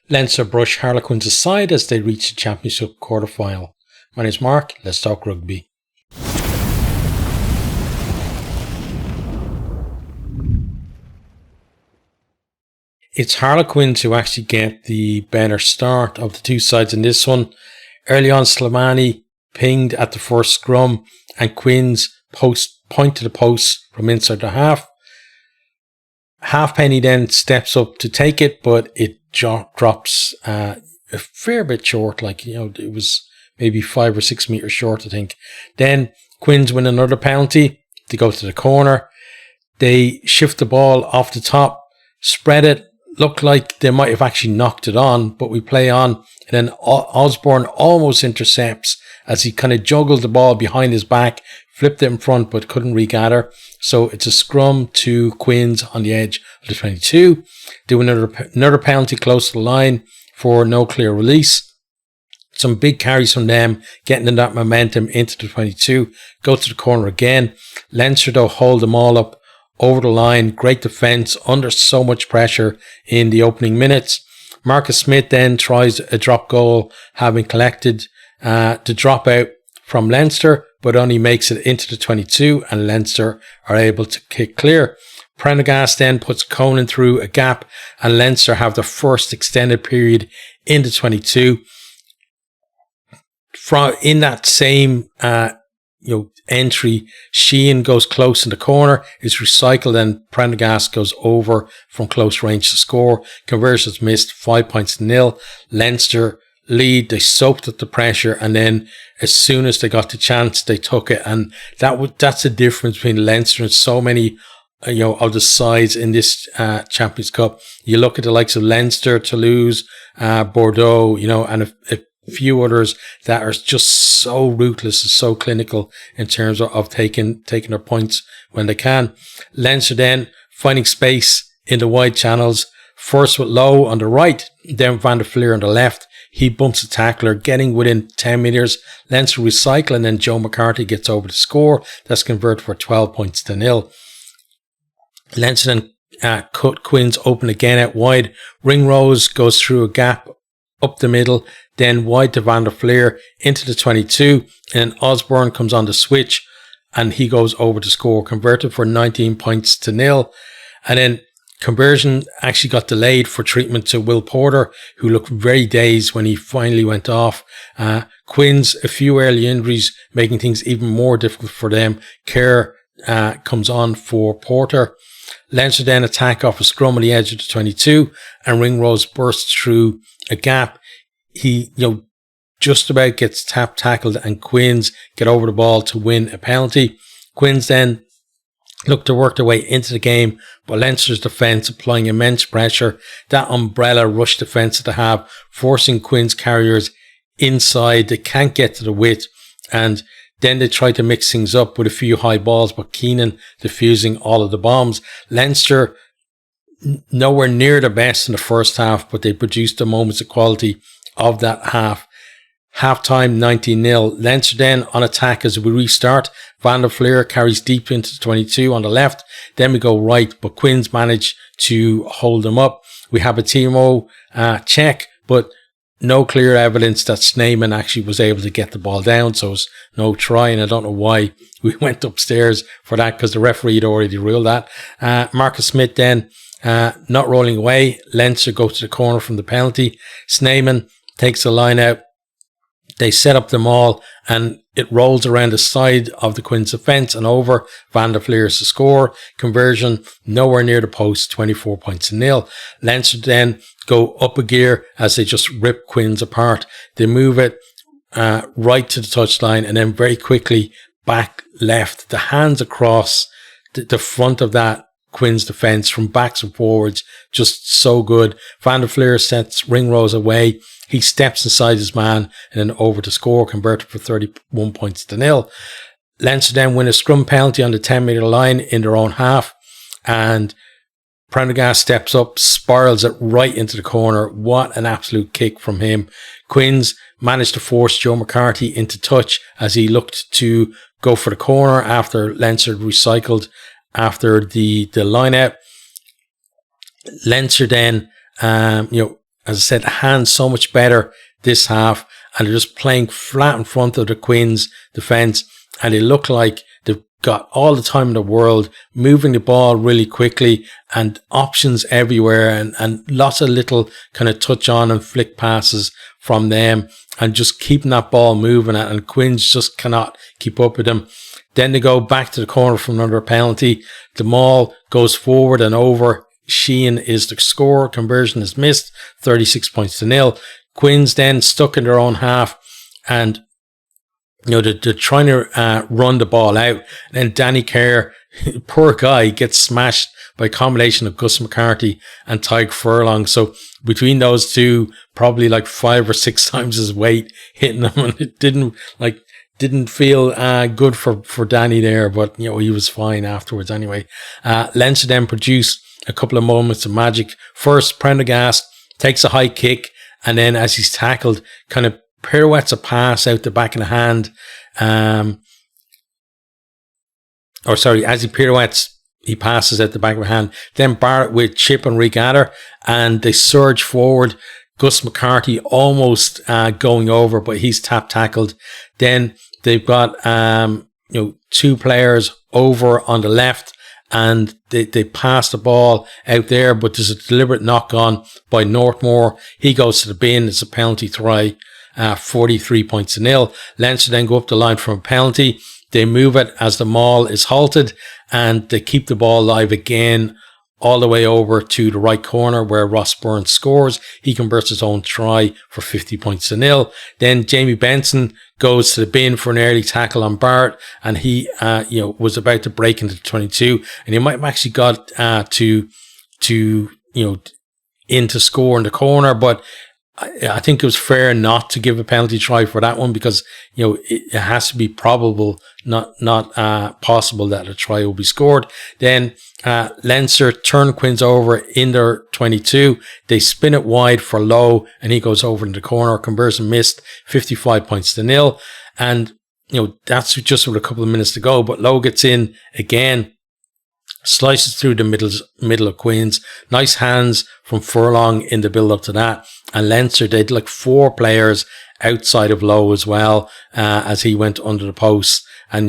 Leinster brush Harlequins aside as they reach the Championship quarter-final. My name's Mark, let's talk rugby. It's Harlequins who actually get the better start of the two sides in this one. Early on, Slimani pinged at the first scrum and Quins point to the post from inside the half. Halfpenny then steps up to take it, but it drops a fair bit short, it was maybe 5 or 6 meters short, I think. Then Quins win another penalty. They go to the corner. They shift the ball off the top, spread it. Looked like they might have actually knocked it on, but we play on. And then Osborne almost intercepts as he kind of juggled the ball behind his back, flipped it in front, but couldn't regather. So it's a scrum to Quins on the edge of the 22. Do another penalty close to the line for no clear release. Some big carries from them, getting them that momentum into the 22. Go to the corner again. Leinster, though, hold them all up over the line. Great defence under so much pressure in the opening minutes. Marcus Smith then tries a drop goal, having collected the drop out from Leinster, but only makes it into the 22, and Leinster are able to kick clear. Prendergast then puts Conan through a gap, and Leinster have the first extended period in the 22. In that same entry, Sheehan goes close in the corner, is recycled, and Prendergast goes over from close range to score. Conversions missed, 5 points to 0. Leinster lead, they soaked up the pressure, and then as soon as they got the chance, they took it. And that's the difference between Leinster and so many of the sides in this Champions Cup. You look at the likes of Leinster, Toulouse, Bordeaux, and a few others that are just so ruthless and so clinical in terms of taking their points when they can. Leinster then finding space in the wide channels, first with Lowe on the right, then Van der Fleer on the left. He bumps the tackler, getting within 10 metres. Leinster recycle, and then Joe McCarthy gets over to score. That's converted for 12 points to 0. Leinster then cut Quins open again out wide. Ringrose goes through a gap up the middle, then wide to Van der Fleer into the 22, and Osborne comes on the switch and he goes over to score, converted for 19 points to 0. And then conversion actually got delayed for treatment to Will Porter, who looked very dazed when he finally went off. Quins, a few early injuries, making things even more difficult for them. Kerr comes on for Porter. Leinster then attack off a scrum on the edge of the 22, and Ringrose bursts through a gap. He, just about gets tackled, and Quins get over the ball to win a penalty. Quins then look to work their way into the game, but Leinster's defence applying immense pressure. That umbrella rush defence that they have, forcing Quins carriers inside. They can't get to the width, and then they try to mix things up with a few high balls, but Keenan diffusing all of the bombs. Leinster nowhere near the best in the first half, but they produced the moments of quality of that half. Half-time 19-0. Leinster then on attack as we restart. Van der Fleer carries deep into the 22 on the left. Then we go right, but Quins manage to hold them up. We have a Timo check, but no clear evidence that Sneyman actually was able to get the ball down, so it's no try, and I don't know why we went upstairs for that, because the referee had already ruled that. Marcus Smith then not rolling away. Leinster go to the corner from the penalty. Sneyman takes the line out. They set up the maul, and it rolls around the side of the Quins defence and over. Van der Fleer to score. Conversion nowhere near the post, 24 points to 0. Leinster then go up a gear as they just rip Quins apart. They move it right to the touchline, and then very quickly back left. The hands across the front of that Quins defence from backs and forwards, just so good. Van der Fleer sets Ringrose away. He steps inside his man and then over to score, converted for 31 points to 0. Leinster then win a scrum penalty on the 10-metre line in their own half, and Prendergast steps up, spirals it right into the corner. What an absolute kick from him. Quins managed to force Joe McCarthy into touch as he looked to go for the corner after Leinster recycled after the line out. Leinster then, as I said, hands so much better this half, and they're just playing flat in front of the Quins defence, and they look like they've got all the time in the world, moving the ball really quickly and options everywhere, and lots of little kind of touch on and flick passes from them, and just keeping that ball moving, and Quins just cannot keep up with them. Then they go back to the corner from another penalty. The maul goes forward and over. Sheehan is the scorer. Conversion is missed. 36-0. Quins then stuck in their own half, and they're trying to run the ball out. And then Danny Kerr, poor guy, gets smashed by a combination of Gus McCarthy and Tyke Furlong. So between those two, probably like 5 or 6 times his weight hitting them, and it didn't feel good for Danny there, but he was fine afterwards anyway. Leinster then produced a couple of moments of magic. First, Prendergast takes a high kick, and then as he's tackled, kind of pirouettes a pass out the back of the hand. As he pirouettes, he passes out the back of the hand. Then Barrett with chip and regather, and they surge forward. Gus McCarthy almost going over, but he's tackled. Then they've got 2 players over on the left, and they pass the ball out there, but there's a deliberate knock on by Northmore. He goes to the bin. It's a penalty try, 43-0. Leinster then go up the line from a penalty. They move it as the maul is halted, and they keep the ball live again all the way over to the right corner where Ross Burns scores. He converts his own try for 50-0. Then Jamie Benson goes to the bin for an early tackle on Barrett, and he was about to break into the 22, and he might have actually got to score in the corner, but I think it was fair not to give a penalty try for that one, because it has to be probable, not possible that a try will be scored. Then Leinster turn Quins over in their 22. They spin it wide for Lowe, and he goes over in the corner. Conversion missed, 55-0. And that's just with a couple of minutes to go. But Lowe gets in again, slices through the middle of Quins. Nice hands from Furlong in the build up to that. And Leinster, they had like 4 players outside of Lowe as well, as he went under the post. And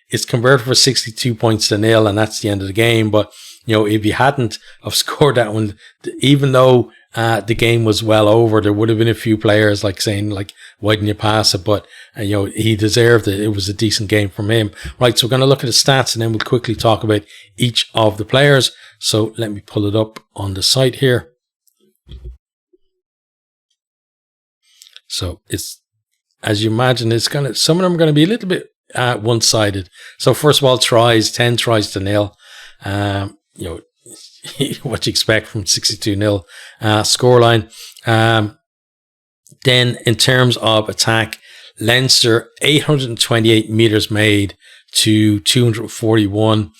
it's converted for 62-0, and that's the end of the game. But if he hadn't have scored that one, even though the game was well over, there would have been a few players saying why didn't you pass it? But he deserved it. It was a decent game from him. Right, so we're going to look at the stats, and then we'll quickly talk about each of the players. So let me pull it up on the site here. So it's, as you imagine, some of them are going to be a little bit one-sided. So first of all, tries, 10 tries to 0. What you expect from 62-0 scoreline. Then in terms of attack, Leinster 828 metres made to 241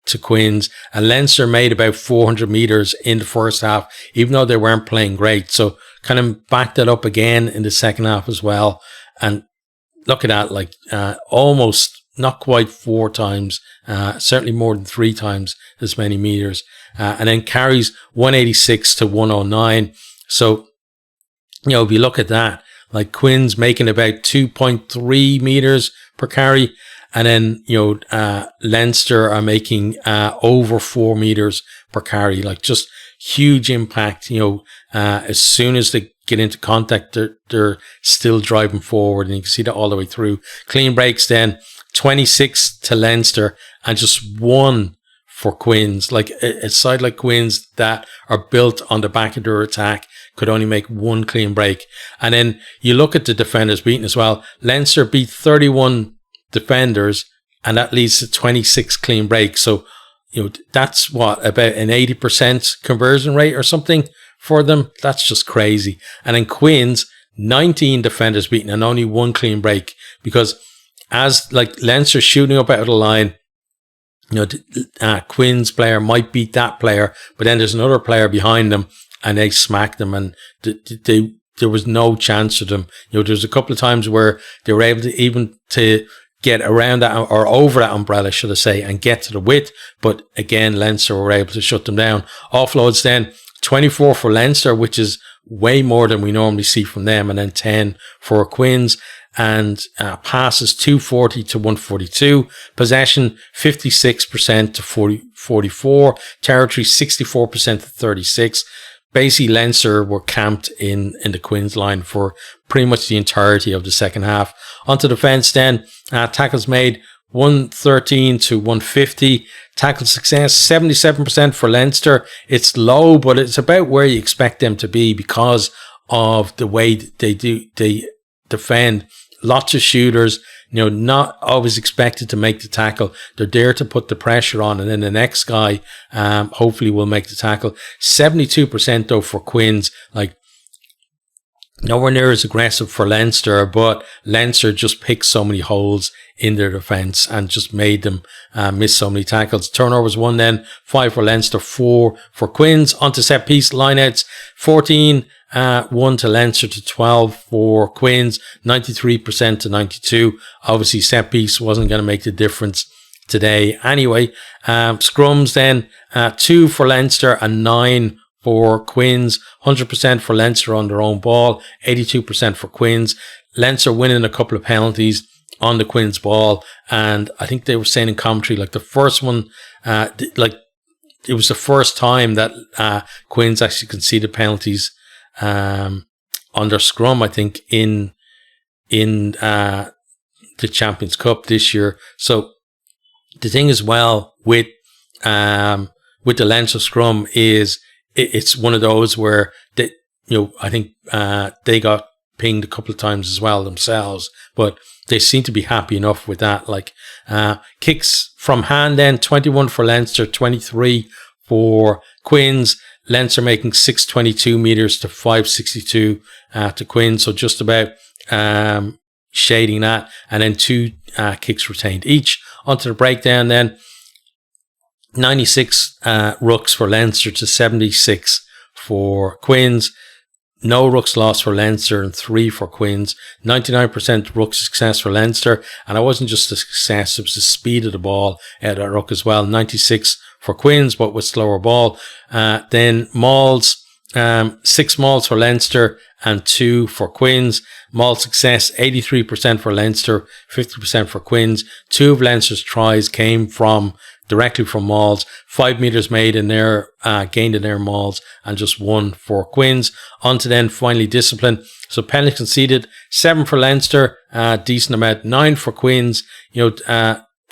to Quins, and Leinster made about 400 metres in the first half, even though they weren't playing great. So kind of backed that up again in the second half as well. And look at that, almost, not quite 4 times, certainly more than 3 times as many meters. And then carries 186 to 109. So, if you look at that, Quins making about 2.3 meters per carry. And then, Leinster are making over 4 meters per carry. Just huge impact. As soon as they get into contact, they're still driving forward, and you can see that all the way through. Clean breaks then, 26 to Leinster, and just 1 for Quins. A side like Quins that are built on the back of their attack could only make 1 clean break. And then you look at the defenders beaten as well. Leinster beat 31 defenders, and that leads to 26 clean breaks. So, that's about an 80% conversion rate or something for them. That's just crazy. And then Quins, 19 defenders beaten and only 1 clean break, because as Leinster shooting up out of the line, Quins player might beat that player, but then there's another player behind them and they smack them, and there was no chance for them. There's a couple of times where they were able to get around that or over that umbrella, should I say, and get to the width. But again, Leinster were able to shut them down. Offloads then 24 for Leinster, which is way more than we normally see from them, and then 10 for Quins. And passes 240 to 142. Possession 56% to 44. Territory 64% to 36. Basically, Leinster were camped in the Quins line for pretty much the entirety of the second half. Onto defence then, tackles made 113 to 150. Tackle success 77% for Leinster. It's low, but it's about where you expect them to be because of the way they defend. Lots of shooters, not always expected to make the tackle. They're there to put the pressure on, and then the next guy hopefully will make the tackle. 72% though for Quins, like nowhere near as aggressive for Leinster, but Leinster just picked so many holes in their defence and just made them miss so many tackles. Turnovers 1 then, 5 for Leinster, 4 for Quins. Onto set piece lineouts, 14 1 to Leinster to 12 for Quins, 93% to 92. Obviously, set piece wasn't going to make the difference today anyway. Scrums then, 2 for Leinster and 9 for Quins. 100% for Leinster on their own ball, 82% for Quins. Leinster winning a couple of penalties on the Quins ball, and I think they were saying in commentary, like the first one, it was the first time that Quins actually conceded penalties on their scrum, I think, in the Champions Cup this year. So the thing as well with the Leinster scrum is it's one of those where they, I think they got pinged a couple of times as well themselves, but they seem to be happy enough with that. Like kicks from hand then, 21 for Leinster, 23 for Quins. Leinster making 622 metres to 562 to Quins, so just about shading that, and then 2 kicks retained each. Onto the breakdown then, 96 rucks for Leinster to 76 for Quins. No rucks lost for Leinster and 3 for Quins. 99% ruck success for Leinster, and it wasn't just the success, it was the speed of the ball at that ruck as well. 96 for Quins, but with slower ball. Then mauls, 6 mauls for Leinster and 2 for Quins. Maul success 83% for Leinster, 50% for Quins. 2 of Leinster's tries came directly from mauls. 5 metres made in their gained in their mauls, and just 1 for Quins. On to then finally discipline. So penalties conceded, 7 for Leinster, decent amount. 9 for Quins.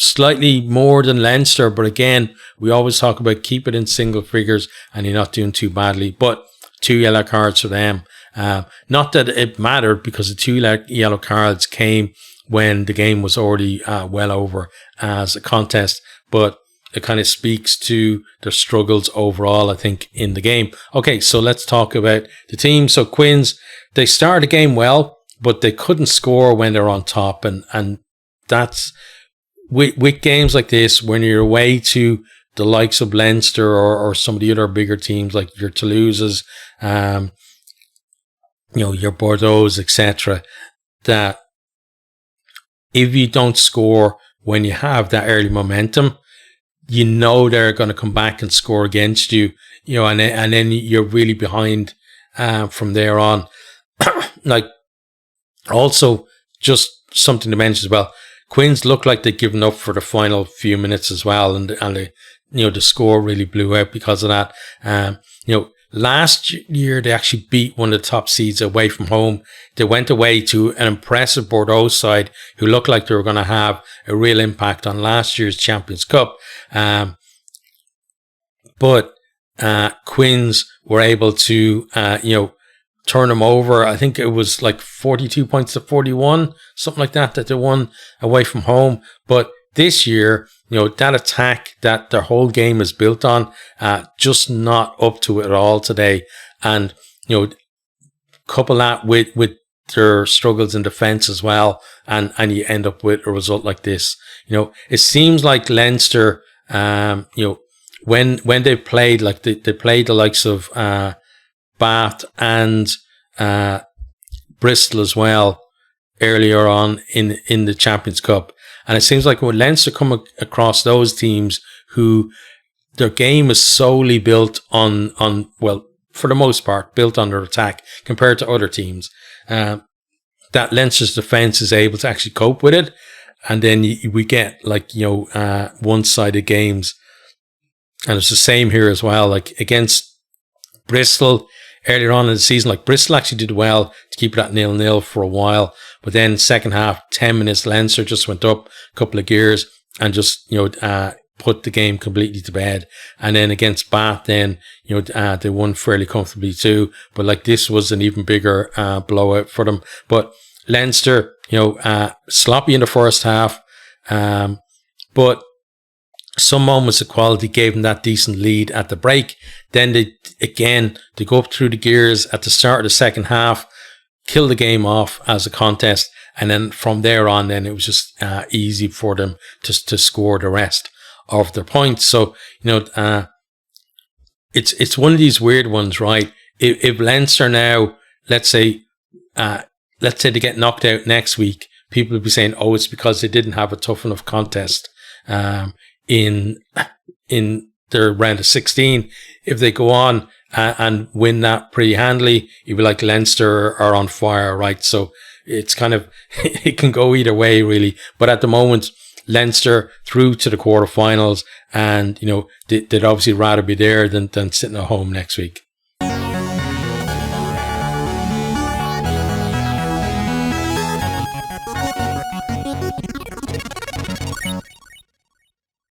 Slightly more than Leinster, but again, we always talk about keep it in single figures and you're not doing too badly. But 2 yellow cards for them. Not that it mattered, because the 2 yellow cards came when the game was already well over as a contest, but it kind of speaks to their struggles overall, I think, in the game. Okay, so let's talk about the team. So Quins, they started the game well, but they couldn't score when they're on top, and that's with games like this, when you're away to the likes of Leinster or some of the other bigger teams like your Toulouses, your Bordeaux, etc., that if you don't score when you have that early momentum, they're going to come back and score against you, and then you're really behind from there on. Like, also, just something to mention as well, Quins looked like they'd given up for the final few minutes as well, and the score really blew out because of that. Last year they actually beat one of the top seeds away from home. They went away to an impressive Bordeaux side who looked like they were going to have a real impact on last year's Champions Cup. But Quins were able to, turn them over. I think it was like 42 points to 41, something like that they won away from home. But this year, that attack that their whole game is built on, just not up to it at all today. And, couple that with their struggles in defence as well, and you end up with a result like this. It seems like Leinster, when they played, like they played the likes of Bath and Bristol as well earlier on in the Champions Cup, And it seems like when Leinster come across those teams who their game is solely built on well, for the most part, built on their attack compared to other teams, that Leinster's defence is able to actually cope with it. And then we get like, one-sided games. And it's the same here as well. Like against Bristol earlier on in the season, like Bristol actually did well to keep it at 0-0 for a while. But then second half, 10 minutes, Leinster just went up a couple of gears and just, put the game completely to bed. And then against Bath, then, they won fairly comfortably too. But like this was an even bigger blowout for them. But Leinster, sloppy in the first half. But some moments of quality gave them that decent lead at the break. Then they go up through the gears at the start of the second half, kill the game off as a contest. And then from there on, then it was just easy for them to score the rest of their points. So, it's one of these weird ones, right? If Leinster now, let's say they get knocked out next week, people will be saying, oh, it's because they didn't have a tough enough contest in their round of 16. If they go on and win that pretty handily, you'll be like, Leinster are on fire, right? So it's kind of, it can go either way, really. But at the moment, Leinster through to the quarterfinals, and they'd obviously rather be there than sitting at home next week.